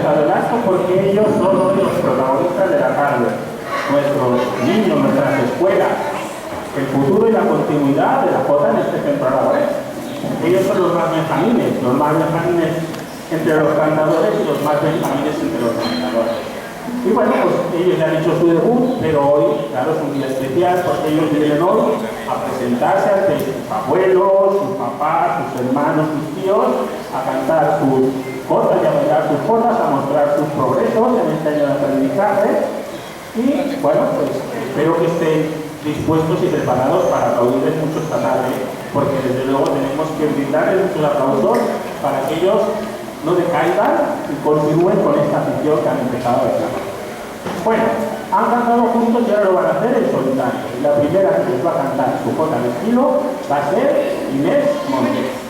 empezado el acto porque ellos son los protagonistas de la tarde. Nuestros niños, nuestras escuelas, el futuro y la continuidad de la Jota en este centro aragonés. Ellos son los más benjamines entre los cantadores y los más benjamines entre los cantadores. Y bueno, pues ellos ya han hecho su debut, pero hoy, claro, es un día especial porque ellos vienen hoy a presentarse ante sus abuelos, sus papás, sus hermanos, sus tíos, a cantar sus jotas y a bailar sus jotas, a mostrar sus progresos en este año de aprendizaje. Y bueno, pues espero que estén dispuestos y preparados para aplaudirles mucho esta tarde, porque desde luego tenemos que brindarles muchos aplausos para que ellos no decaigan y continúen con esta afición que han empezado a desarrollar. Bueno, han cantado juntos y ahora lo van a hacer en solitario. Y la primera que les va a cantar su jota de estilo va a ser Inés Montes.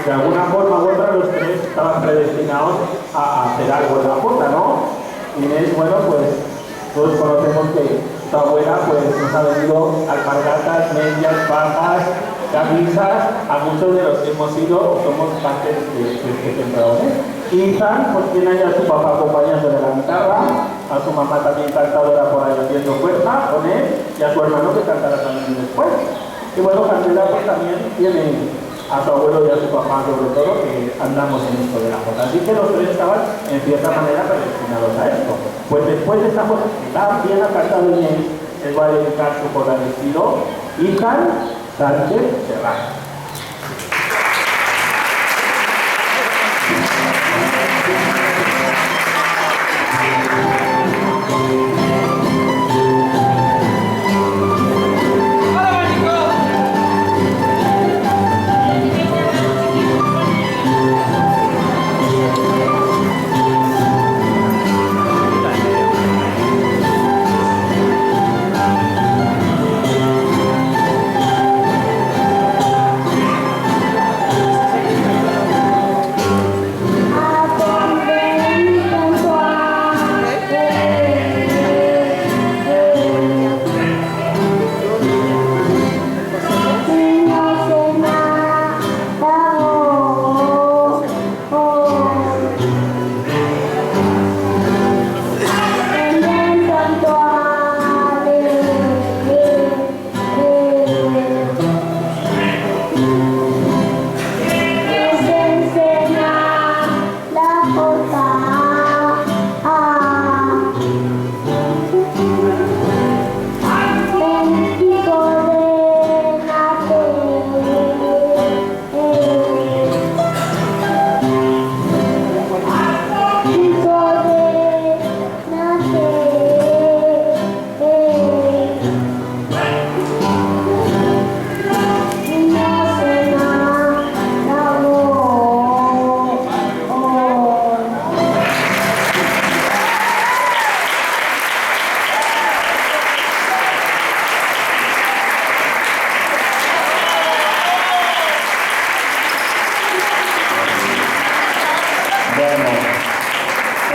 De alguna forma u otra los tres estaban predestinados a hacer algo en la jota, ¿no? Inés, bueno, pues todos conocemos que tu abuela pues nos ha venido alpargatas, medias, fajas, camisas, a muchos de los que hemos ido o somos parte de este centro, Y Izan, pues tiene ahí a su papá acompañando de la guitarra, a su mamá también cantadora por ahí haciendo fuerza con él, y a su hermano que cantará también después. Y bueno, Candela pues también tiene a su abuelo y a su papá, sobre todo, que andamos en esto de la jota. Así que los tres estaban, en cierta manera, predestinados a esto. Pues después de esta jota, que también ha cantado Inés, les va a dedicar su jota de estilo Izan Sánchez Serrano.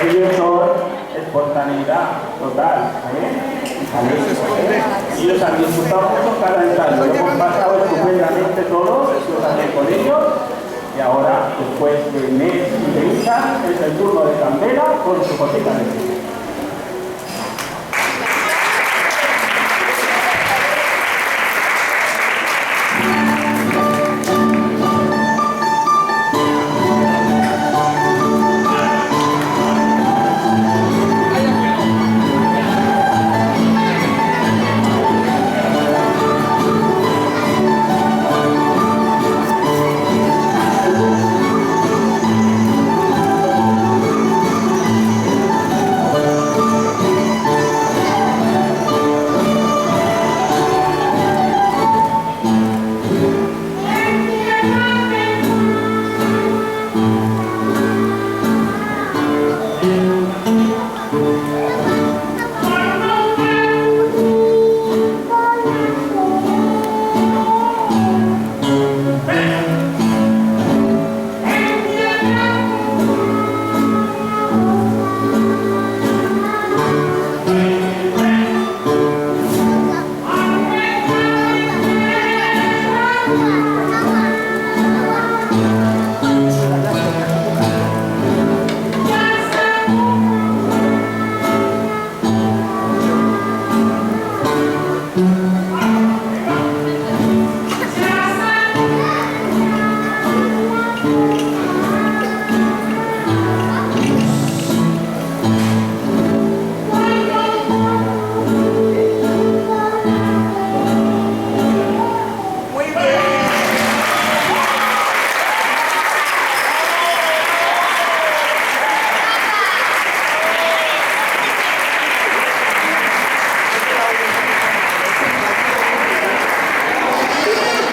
Ellos son espontaneidad total. Ellos han disfrutado mucho cada ensayo. Lo hemos pasado estupendamente todos, yo también con ellos. Y ahora, después de mes y de Isa, es el turno de Candela con su cosita de